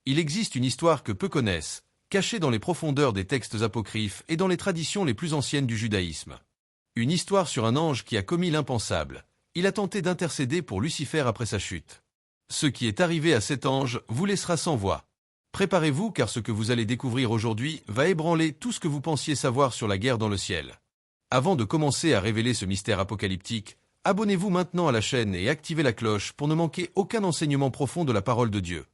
Il existe une histoire que peu connaissent, cachée dans les profondeurs des textes apocryphes et dans les traditions les plus anciennes du judaïsme. Une histoire sur un ange qui a commis l'impensable. Il a tenté d'intercéder pour Lucifer après sa chute. Ce qui est arrivé à cet ange vous laissera sans voix. Préparez-vous car ce que vous allez découvrir aujourd'hui va ébranler tout ce que vous pensiez savoir sur la guerre dans le ciel. Avant de commencer à révéler ce mystère apocalyptique, abonnez-vous maintenant à la chaîne et activez la cloche pour ne manquer aucun enseignement profond de la parole de Dieu.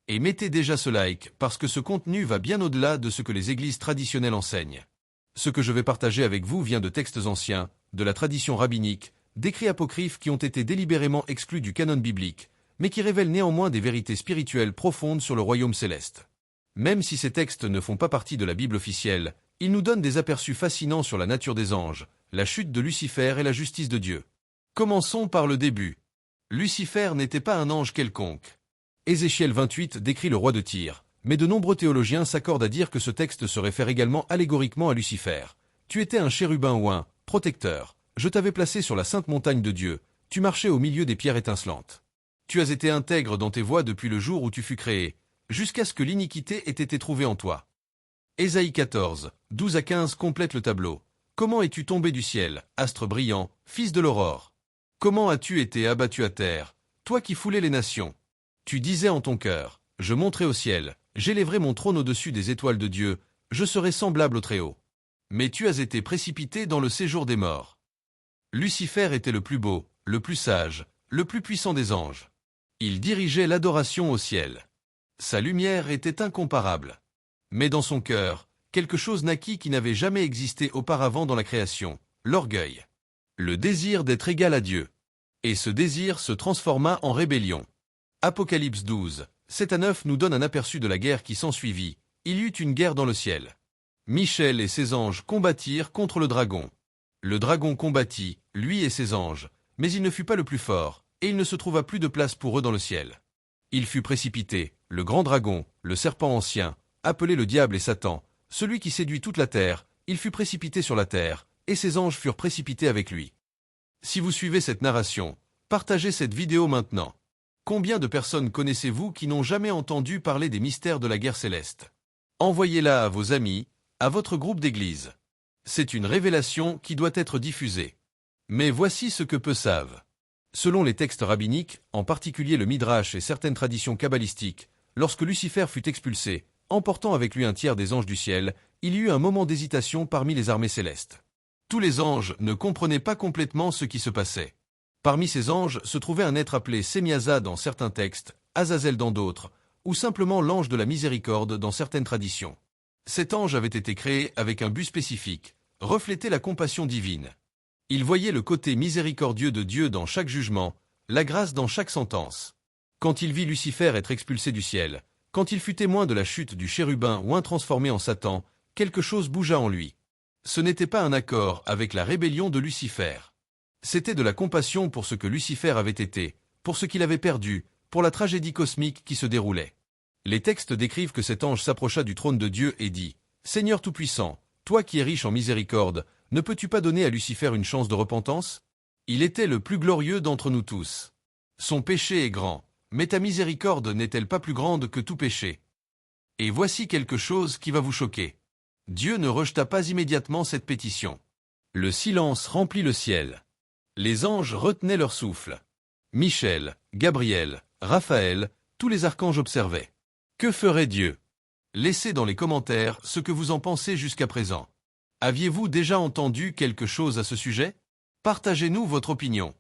Et mettez déjà ce like parce que ce contenu va bien au-delà de ce que les églises traditionnelles enseignent. Ce que je vais partager avec vous vient de textes anciens, de la tradition rabbinique, d'écrits apocryphes qui ont été délibérément exclus du canon biblique, mais qui révèlent néanmoins des vérités spirituelles profondes sur le royaume céleste. Même si ces textes ne font pas partie de la Bible officielle, ils nous donnent des aperçus fascinants sur la nature des anges, la chute de Lucifer et la justice de Dieu. Commençons par le début. Lucifer n'était pas un ange quelconque. Ézéchiel 28 décrit le roi de Tyr, mais de nombreux théologiens s'accordent à dire que ce texte se réfère également allégoriquement à Lucifer. Tu étais un chérubin oint, protecteur. Je t'avais placé sur la sainte montagne de Dieu. Tu marchais au milieu des pierres étincelantes. Tu as été intègre dans tes voies depuis le jour où tu fus créé, jusqu'à ce que l'iniquité ait été trouvée en toi. Ésaïe 14, 12 à 15 complète le tableau. Comment es-tu tombé du ciel, astre brillant, fils de l'aurore? Comment as-tu été abattu à terre, toi qui foulais les nations? Tu disais en ton cœur, je monterai au ciel, j'élèverai mon trône au-dessus des étoiles de Dieu, je serai semblable au Très-Haut. Mais tu as été précipité dans le séjour des morts. Lucifer était le plus beau, le plus sage, le plus puissant des anges. Il dirigeait l'adoration au ciel. Sa lumière était incomparable. Mais dans son cœur, quelque chose naquit qui n'avait jamais existé auparavant dans la création, l'orgueil. Le désir d'être égal à Dieu. Et ce désir se transforma en rébellion. Apocalypse 12, 7 à 9 nous donne un aperçu de la guerre qui s'ensuivit. Il y eut une guerre dans le ciel. Michel et ses anges combattirent contre le dragon. Le dragon combattit, lui et ses anges, mais il ne fut pas le plus fort, et il ne se trouva plus de place pour eux dans le ciel. Il fut précipité, le grand dragon, le serpent ancien, appelé le diable et Satan, celui qui séduit toute la terre, il fut précipité sur la terre, et ses anges furent précipités avec lui. Si vous suivez cette narration, partagez cette vidéo maintenant. Combien de personnes connaissez-vous qui n'ont jamais entendu parler des mystères de la guerre céleste? Envoyez-la à vos amis, à votre groupe d'église. C'est une révélation qui doit être diffusée. Mais voici ce que peu savent. Selon les textes rabbiniques, en particulier le Midrash et certaines traditions kabbalistiques, lorsque Lucifer fut expulsé, emportant avec lui un tiers des anges du ciel, il y eut un moment d'hésitation parmi les armées célestes. Tous les anges ne comprenaient pas complètement ce qui se passait. Parmi ces anges se trouvait un être appelé Sémiasa dans certains textes, Azazel dans d'autres, ou simplement l'ange de la miséricorde dans certaines traditions. Cet ange avait été créé avec un but spécifique, refléter la compassion divine. Il voyait le côté miséricordieux de Dieu dans chaque jugement, la grâce dans chaque sentence. Quand il vit Lucifer être expulsé du ciel, quand il fut témoin de la chute du chérubin oint transformé en Satan, quelque chose bougea en lui. Ce n'était pas un accord avec la rébellion de Lucifer. C'était de la compassion pour ce que Lucifer avait été, pour ce qu'il avait perdu, pour la tragédie cosmique qui se déroulait. Les textes décrivent que cet ange s'approcha du trône de Dieu et dit « Seigneur Tout-Puissant, toi qui es riche en miséricorde, ne peux-tu pas donner à Lucifer une chance de repentance? Il était le plus glorieux d'entre nous tous. Son péché est grand, mais ta miséricorde n'est-elle pas plus grande que tout péché? Et voici quelque chose qui va vous choquer. Dieu ne rejeta pas immédiatement cette pétition. Le silence remplit le ciel. Les anges retenaient leur souffle. Michel, Gabriel, Raphaël, tous les archanges observaient. Que ferait Dieu? Laissez dans les commentaires ce que vous en pensez jusqu'à présent. Aviez-vous déjà entendu quelque chose à ce sujet? Partagez-nous votre opinion.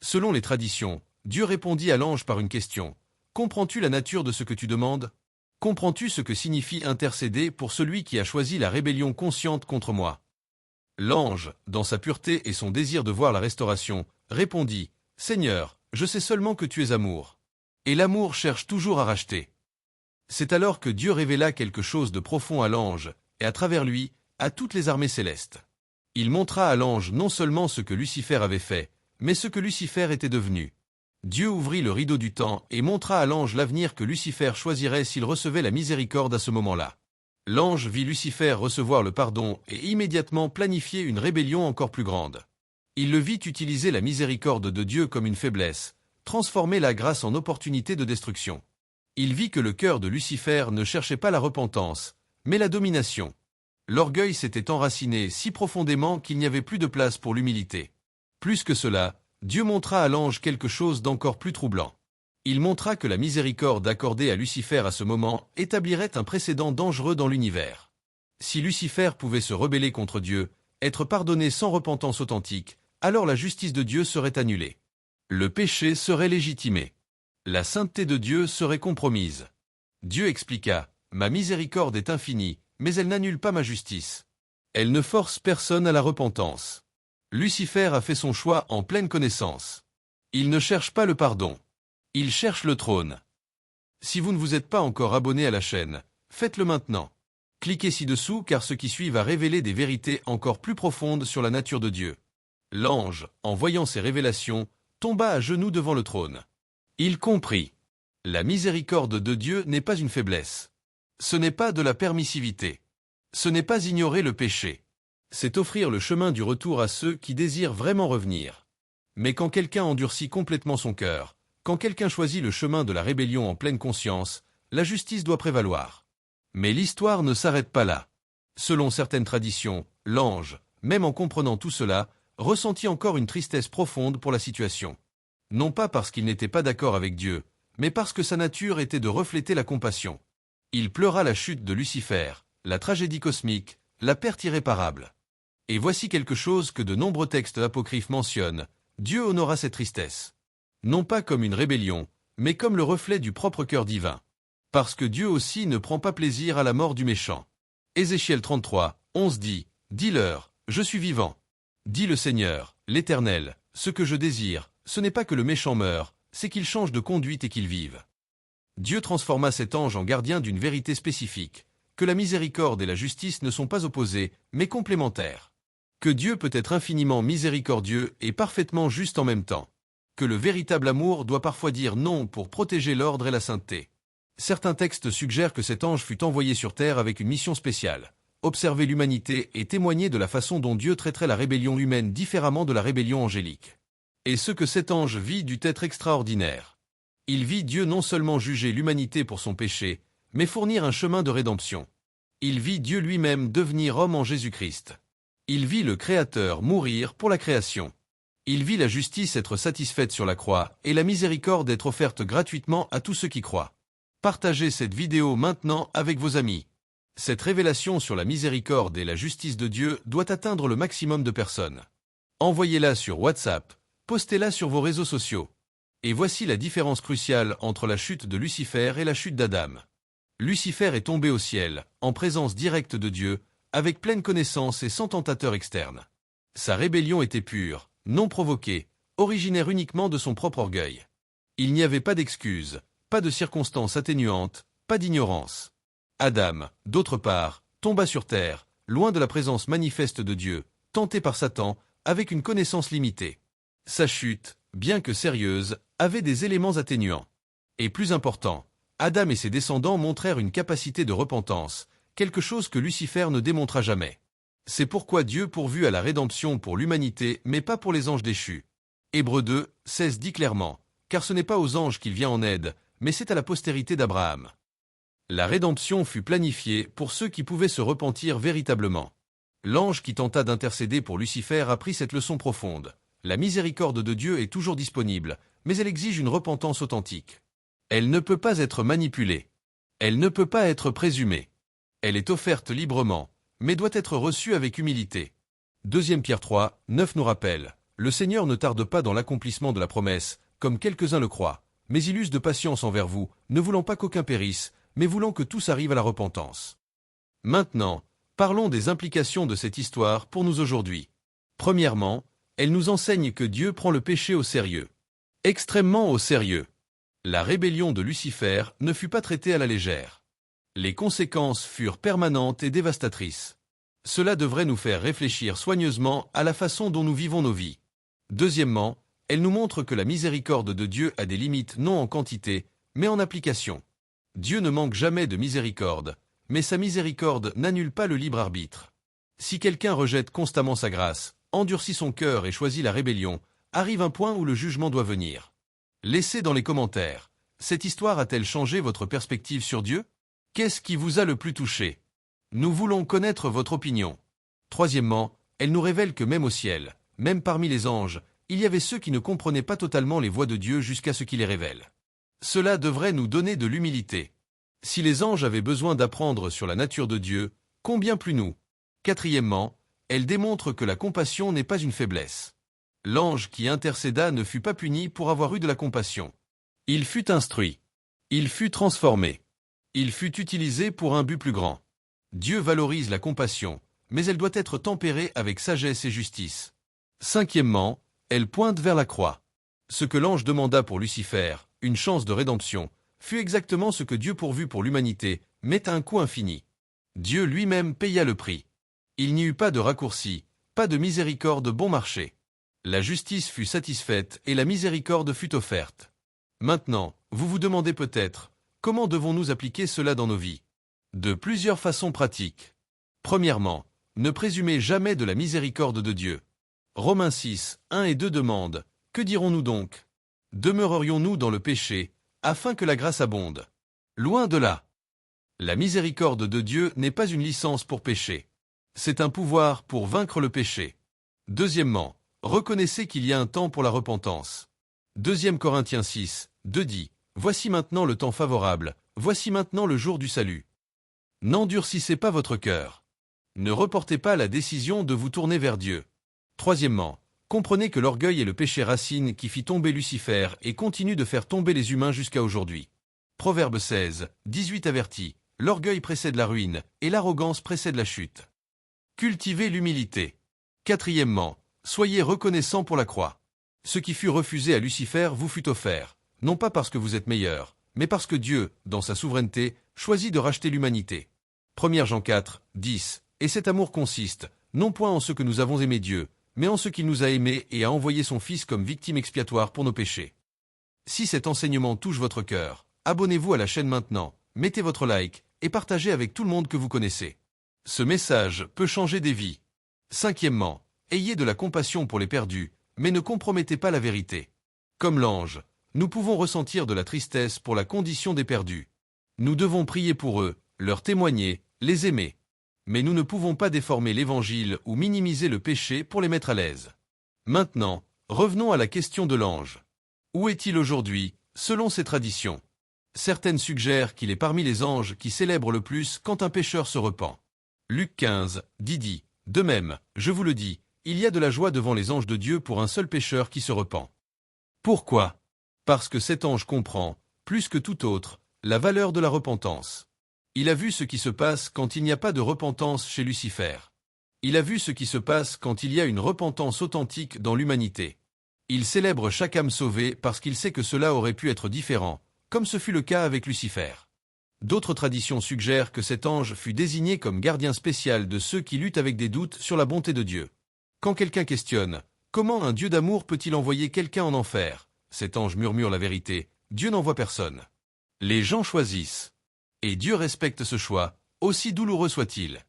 Selon les traditions, Dieu répondit à l'ange par une question. Comprends-tu la nature de ce que tu demandes? Comprends-tu ce que signifie intercéder pour celui qui a choisi la rébellion consciente contre moi? L'ange, dans sa pureté et son désir de voir la restauration, répondit, « Seigneur, je sais seulement que tu es amour. Et l'amour cherche toujours à racheter. » C'est alors que Dieu révéla quelque chose de profond à l'ange, et à travers lui, à toutes les armées célestes. Il montra à l'ange non seulement ce que Lucifer avait fait, mais ce que Lucifer était devenu. Dieu ouvrit le rideau du temps et montra à l'ange l'avenir que Lucifer choisirait s'il recevait la miséricorde à ce moment-là. L'ange vit Lucifer recevoir le pardon et immédiatement planifier une rébellion encore plus grande. Il le vit utiliser la miséricorde de Dieu comme une faiblesse, transformer la grâce en opportunité de destruction. Il vit que le cœur de Lucifer ne cherchait pas la repentance, mais la domination. L'orgueil s'était enraciné si profondément qu'il n'y avait plus de place pour l'humilité. Plus que cela, Dieu montra à l'ange quelque chose d'encore plus troublant. Il montra que la miséricorde accordée à Lucifer à ce moment établirait un précédent dangereux dans l'univers. Si Lucifer pouvait se rebeller contre Dieu, être pardonné sans repentance authentique, alors la justice de Dieu serait annulée. Le péché serait légitimé. La sainteté de Dieu serait compromise. Dieu expliqua, « Ma miséricorde est infinie, mais elle n'annule pas ma justice. Elle ne force personne à la repentance. » Lucifer a fait son choix en pleine connaissance. Il ne cherche pas le pardon. Il cherche le trône. Si vous ne vous êtes pas encore abonné à la chaîne, faites-le maintenant. Cliquez ci-dessous car ce qui suit va révéler des vérités encore plus profondes sur la nature de Dieu. L'ange, en voyant ces révélations, tomba à genoux devant le trône. Il comprit. La miséricorde de Dieu n'est pas une faiblesse. Ce n'est pas de la permissivité. Ce n'est pas ignorer le péché. C'est offrir le chemin du retour à ceux qui désirent vraiment revenir. Mais quand quelqu'un endurcit complètement son cœur, quand quelqu'un choisit le chemin de la rébellion en pleine conscience, la justice doit prévaloir. Mais l'histoire ne s'arrête pas là. Selon certaines traditions, l'ange, même en comprenant tout cela, ressentit encore une tristesse profonde pour la situation. Non pas parce qu'il n'était pas d'accord avec Dieu, mais parce que sa nature était de refléter la compassion. Il pleura la chute de Lucifer, la tragédie cosmique, la perte irréparable. Et voici quelque chose que de nombreux textes apocryphes mentionnent, Dieu honora cette tristesse. Non pas comme une rébellion, mais comme le reflet du propre cœur divin. Parce que Dieu aussi ne prend pas plaisir à la mort du méchant. Ézéchiel 33, 11 dit, « Dis-leur, je suis vivant. Dit le Seigneur, l'Éternel, ce que je désire, ce n'est pas que le méchant meure, c'est qu'il change de conduite et qu'il vive. » Dieu transforma cet ange en gardien d'une vérité spécifique, que la miséricorde et la justice ne sont pas opposées, mais complémentaires. Que Dieu peut être infiniment miséricordieux et parfaitement juste en même temps. Que le véritable amour doit parfois dire non pour protéger l'ordre et la sainteté. Certains textes suggèrent que cet ange fut envoyé sur terre avec une mission spéciale, observer l'humanité et témoigner de la façon dont Dieu traiterait la rébellion humaine différemment de la rébellion angélique. Et ce que cet ange vit dut être extraordinaire. Il vit Dieu non seulement juger l'humanité pour son péché, mais fournir un chemin de rédemption. Il vit Dieu lui-même devenir homme en Jésus-Christ. Il vit le Créateur mourir pour la création. Il vit la justice être satisfaite sur la croix et la miséricorde être offerte gratuitement à tous ceux qui croient. Partagez cette vidéo maintenant avec vos amis. Cette révélation sur la miséricorde et la justice de Dieu doit atteindre le maximum de personnes. Envoyez-la sur WhatsApp, postez-la sur vos réseaux sociaux. Et voici la différence cruciale entre la chute de Lucifer et la chute d'Adam. Lucifer est tombé au ciel, en présence directe de Dieu, avec pleine connaissance et sans tentateur externe. Sa rébellion était pure, non provoquée, originaire uniquement de son propre orgueil. Il n'y avait pas d'excuses, pas de circonstances atténuantes, pas d'ignorance. Adam, d'autre part, tomba sur terre, loin de la présence manifeste de Dieu, tenté par Satan, avec une connaissance limitée. Sa chute, bien que sérieuse, avait des éléments atténuants. Et plus important, Adam et ses descendants montrèrent une capacité de repentance, quelque chose que Lucifer ne démontra jamais. C'est pourquoi Dieu pourvut à la rédemption pour l'humanité, mais pas pour les anges déchus. Hébreux 2, 16 dit clairement, « Car ce n'est pas aux anges qu'il vient en aide, mais c'est à la postérité d'Abraham. » La rédemption fut planifiée pour ceux qui pouvaient se repentir véritablement. L'ange qui tenta d'intercéder pour Lucifer apprit cette leçon profonde. La miséricorde de Dieu est toujours disponible, mais elle exige une repentance authentique. Elle ne peut pas être manipulée. Elle ne peut pas être présumée. Elle est offerte librement, mais doit être reçue avec humilité. 2 Pierre 3, 9 nous rappelle, « Le Seigneur ne tarde pas dans l'accomplissement de la promesse, comme quelques-uns le croient, mais il use de patience envers vous, ne voulant pas qu'aucun périsse, mais voulant que tous arrivent à la repentance. » Maintenant, parlons des implications de cette histoire pour nous aujourd'hui. Premièrement, elle nous enseigne que Dieu prend le péché au sérieux. Extrêmement au sérieux. La rébellion de Lucifer ne fut pas traitée à la légère. Les conséquences furent permanentes et dévastatrices. Cela devrait nous faire réfléchir soigneusement à la façon dont nous vivons nos vies. Deuxièmement, elle nous montre que la miséricorde de Dieu a des limites non en quantité, mais en application. Dieu ne manque jamais de miséricorde, mais sa miséricorde n'annule pas le libre arbitre. Si quelqu'un rejette constamment sa grâce, endurcit son cœur et choisit la rébellion, arrive un point où le jugement doit venir. Laissez dans les commentaires, Cette histoire a-t-elle changé votre perspective sur Dieu? Qu'est-ce qui vous a le plus touché? Nous voulons connaître votre opinion. Troisièmement, elle nous révèle que même au ciel, même parmi les anges, il y avait ceux qui ne comprenaient pas totalement les voies de Dieu jusqu'à ce qu'il les révèle. Cela devrait nous donner de l'humilité. Si les anges avaient besoin d'apprendre sur la nature de Dieu, combien plus nous? Quatrièmement, elle démontre que la compassion n'est pas une faiblesse. L'ange qui intercéda ne fut pas puni pour avoir eu de la compassion. Il fut instruit. Il fut transformé. Il fut utilisé pour un but plus grand. Dieu valorise la compassion, mais elle doit être tempérée avec sagesse et justice. Cinquièmement, elle pointe vers la croix. Ce que l'ange demanda pour Lucifer, une chance de rédemption, fut exactement ce que Dieu pourvut pour l'humanité, mais à un coût infini. Dieu lui-même paya le prix. Il n'y eut pas de raccourci, pas de miséricorde bon marché. La justice fut satisfaite et la miséricorde fut offerte. Maintenant, vous vous demandez peut-être, comment devons-nous appliquer cela dans nos vies? De plusieurs façons pratiques. Premièrement, ne présumez jamais de la miséricorde de Dieu. Romains 6, 1 et 2 demandent, que dirons-nous donc? Demeurerions-nous dans le péché, afin que la grâce abonde? Loin de là. La miséricorde de Dieu n'est pas une licence pour pécher. C'est un pouvoir pour vaincre le péché. Deuxièmement, reconnaissez qu'il y a un temps pour la repentance. 2 Corinthiens 6, 2 dit, « Voici maintenant le temps favorable, voici maintenant le jour du salut. N'endurcissez pas votre cœur. Ne reportez pas la décision de vous tourner vers Dieu. » Troisièmement, comprenez que l'orgueil est le péché racine qui fit tomber Lucifer et continue de faire tomber les humains jusqu'à aujourd'hui. Proverbe 16, 18 avertit, « L'orgueil précède la ruine, et l'arrogance précède la chute. » Cultivez l'humilité. Quatrièmement, soyez reconnaissants pour la croix. Ce qui fut refusé à Lucifer vous fut offert, non pas parce que vous êtes meilleur, mais parce que Dieu, dans sa souveraineté, choisit de racheter l'humanité. 1 Jean 4, 10, « Et cet amour consiste, non point en ce que nous avons aimé Dieu, mais en ce qu'il nous a aimés et a envoyé son Fils comme victime expiatoire pour nos péchés. » Si cet enseignement touche votre cœur, abonnez-vous à la chaîne maintenant, mettez votre like et partagez avec tout le monde que vous connaissez. Ce message peut changer des vies. Cinquièmement, ayez de la compassion pour les perdus, mais ne compromettez pas la vérité. Comme l'ange, nous pouvons ressentir de la tristesse pour la condition des perdus. Nous devons prier pour eux, leur témoigner, les aimer. Mais nous ne pouvons pas déformer l'Évangile ou minimiser le péché pour les mettre à l'aise. Maintenant, revenons à la question de l'ange. Où est-il aujourd'hui, selon ses traditions? Certaines suggèrent qu'il est parmi les anges qui célèbrent le plus quand un pécheur se repent. Luc 15, dit, « De même, je vous le dis, il y a de la joie devant les anges de Dieu pour un seul pécheur qui se repent. » Pourquoi? Parce que cet ange comprend, plus que tout autre, la valeur de la repentance. Il a vu ce qui se passe quand il n'y a pas de repentance chez Lucifer. Il a vu ce qui se passe quand il y a une repentance authentique dans l'humanité. Il célèbre chaque âme sauvée parce qu'il sait que cela aurait pu être différent, comme ce fut le cas avec Lucifer. D'autres traditions suggèrent que cet ange fut désigné comme gardien spécial de ceux qui luttent avec des doutes sur la bonté de Dieu. Quand quelqu'un questionne, comment un Dieu d'amour peut-il envoyer quelqu'un en enfer? Cet ange murmure la vérité, Dieu n'envoie personne. Les gens choisissent. Et Dieu respecte ce choix, aussi douloureux soit-il.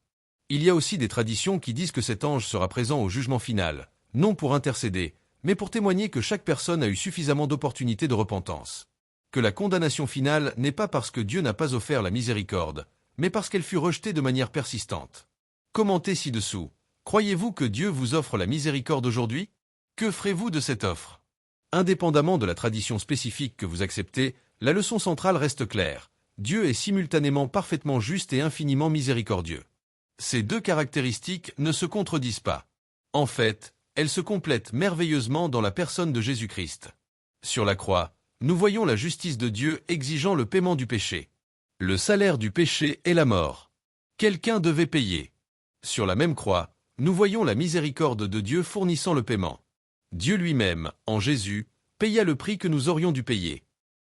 Il y a aussi des traditions qui disent que cet ange sera présent au jugement final, non pour intercéder, mais pour témoigner que chaque personne a eu suffisamment d'opportunités de repentance. Que la condamnation finale n'est pas parce que Dieu n'a pas offert la miséricorde, mais parce qu'elle fut rejetée de manière persistante. Commentez ci-dessous. Croyez-vous que Dieu vous offre la miséricorde aujourd'hui? Que ferez-vous de cette offre? Indépendamment de la tradition spécifique que vous acceptez, la leçon centrale reste claire. Dieu est simultanément parfaitement juste et infiniment miséricordieux. Ces deux caractéristiques ne se contredisent pas. En fait, elles se complètent merveilleusement dans la personne de Jésus-Christ. Sur la croix, nous voyons la justice de Dieu exigeant le paiement du péché. Le salaire du péché est la mort. Quelqu'un devait payer. Sur la même croix, nous voyons la miséricorde de Dieu fournissant le paiement. Dieu lui-même, en Jésus, paya le prix que nous aurions dû payer.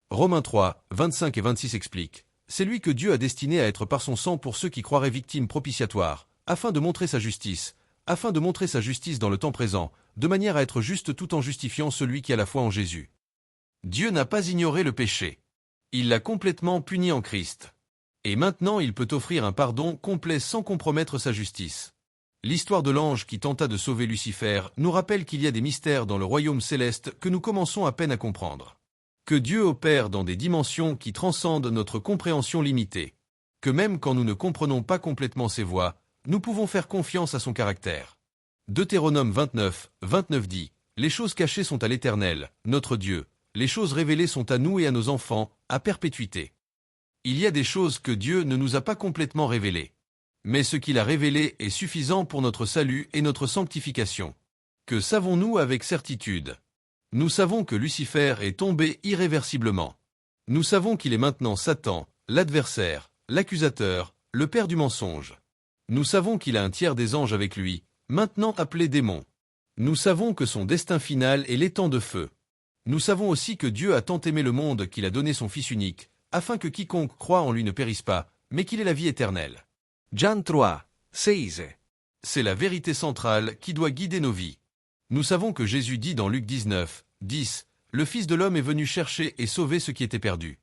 Romains 3, 25 et 26 expliquent. C'est lui que Dieu a destiné à être par son sang pour ceux qui croiraient victimes propitiatoires, afin de montrer sa justice dans le temps présent, de manière à être juste tout en justifiant celui qui a la foi en Jésus. Dieu n'a pas ignoré le péché. Il l'a complètement puni en Christ. Et maintenant il peut offrir un pardon complet sans compromettre sa justice. L'histoire de l'ange qui tenta de sauver Lucifer nous rappelle qu'il y a des mystères dans le royaume céleste que nous commençons à peine à comprendre. Que Dieu opère dans des dimensions qui transcendent notre compréhension limitée. Que même quand nous ne comprenons pas complètement ses voies, nous pouvons faire confiance à son caractère. Deutéronome 29, 29 dit « Les choses cachées sont à l'Éternel, notre Dieu. Les choses révélées sont à nous et à nos enfants, à perpétuité. » Il y a des choses que Dieu ne nous a pas complètement révélées. Mais ce qu'il a révélé est suffisant pour notre salut et notre sanctification. Que savons-nous avec certitude? Nous savons que Lucifer est tombé irréversiblement. Nous savons qu'il est maintenant Satan, l'adversaire, l'accusateur, le père du mensonge. Nous savons qu'il a un tiers des anges avec lui, maintenant appelés démons. Nous savons que son destin final est l'étang de feu. Nous savons aussi que Dieu a tant aimé le monde qu'il a donné son Fils unique, afin que quiconque croit en lui ne périsse pas, mais qu'il ait la vie éternelle. Jean 3, 16. C'est la vérité centrale qui doit guider nos vies. Nous savons que Jésus dit dans Luc 19, 10, « Le Fils de l'homme est venu chercher et sauver ce qui était perdu. »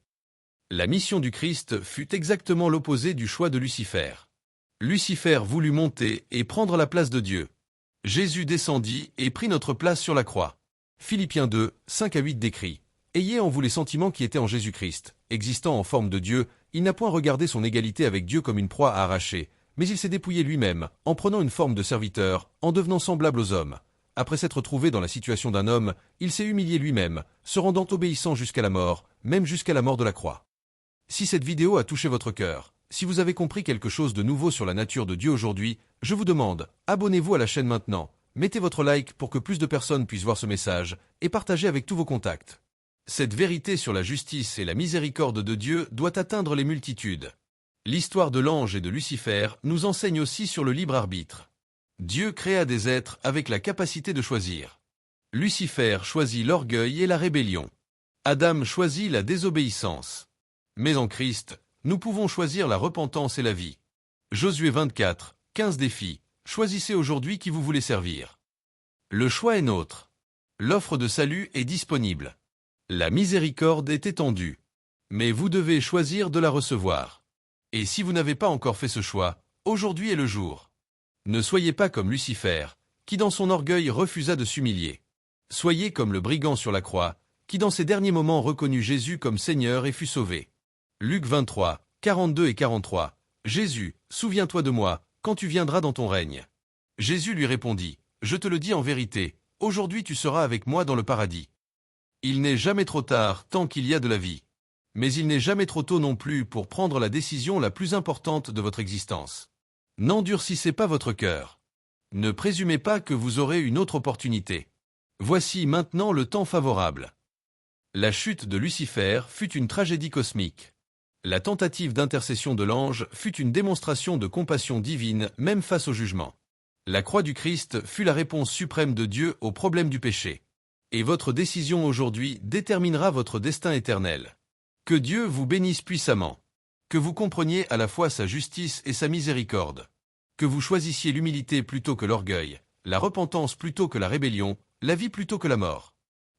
La mission du Christ fut exactement l'opposé du choix de Lucifer. Lucifer voulut monter et prendre la place de Dieu. Jésus descendit et prit notre place sur la croix. Philippiens 2, 5 à 8 décrit « Ayez en vous les sentiments qui étaient en Jésus-Christ. Existant en forme de Dieu, il n'a point regardé son égalité avec Dieu comme une proie à arracher, mais il s'est dépouillé lui-même, en prenant une forme de serviteur, en devenant semblable aux hommes. Après s'être trouvé dans la situation d'un homme, il s'est humilié lui-même, se rendant obéissant jusqu'à la mort, même jusqu'à la mort de la croix. » Si cette vidéo a touché votre cœur, si vous avez compris quelque chose de nouveau sur la nature de Dieu aujourd'hui, je vous demande, abonnez-vous à la chaîne maintenant, mettez votre like pour que plus de personnes puissent voir ce message, et partagez avec tous vos contacts. Cette vérité sur la justice et la miséricorde de Dieu doit atteindre les multitudes. L'histoire de l'ange et de Lucifer nous enseigne aussi sur le libre arbitre. Dieu créa des êtres avec la capacité de choisir. Lucifer choisit l'orgueil et la rébellion. Adam choisit la désobéissance. Mais en Christ, nous pouvons choisir la repentance et la vie. Josué 24, 15 défis. Choisissez aujourd'hui qui vous voulez servir. Le choix est nôtre. L'offre de salut est disponible. La miséricorde est étendue. Mais vous devez choisir de la recevoir. Et si vous n'avez pas encore fait ce choix, aujourd'hui est le jour. Ne soyez pas comme Lucifer, qui dans son orgueil refusa de s'humilier. Soyez comme le brigand sur la croix, qui dans ses derniers moments reconnut Jésus comme Seigneur et fut sauvé. Luc 23, 42 et 43. Jésus, souviens-toi de moi, quand tu viendras dans ton règne. Jésus lui répondit, je te le dis en vérité, aujourd'hui tu seras avec moi dans le paradis. Il n'est jamais trop tard tant qu'il y a de la vie. Mais il n'est jamais trop tôt non plus pour prendre la décision la plus importante de votre existence. N'endurcissez pas votre cœur. Ne présumez pas que vous aurez une autre opportunité. Voici maintenant le temps favorable. La chute de Lucifer fut une tragédie cosmique. La tentative d'intercession de l'ange fut une démonstration de compassion divine même face au jugement. La croix du Christ fut la réponse suprême de Dieu au problème du péché. Et votre décision aujourd'hui déterminera votre destin éternel. Que Dieu vous bénisse puissamment. Que vous compreniez à la fois sa justice et sa miséricorde. Que vous choisissiez l'humilité plutôt que l'orgueil, la repentance plutôt que la rébellion, la vie plutôt que la mort.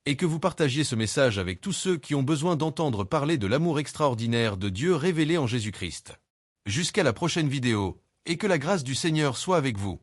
Et que vous partagiez ce message avec tous ceux qui ont besoin d'entendre parler de l'amour extraordinaire de Dieu révélé en Jésus-Christ. Jusqu'à la prochaine vidéo, et que la grâce du Seigneur soit avec vous.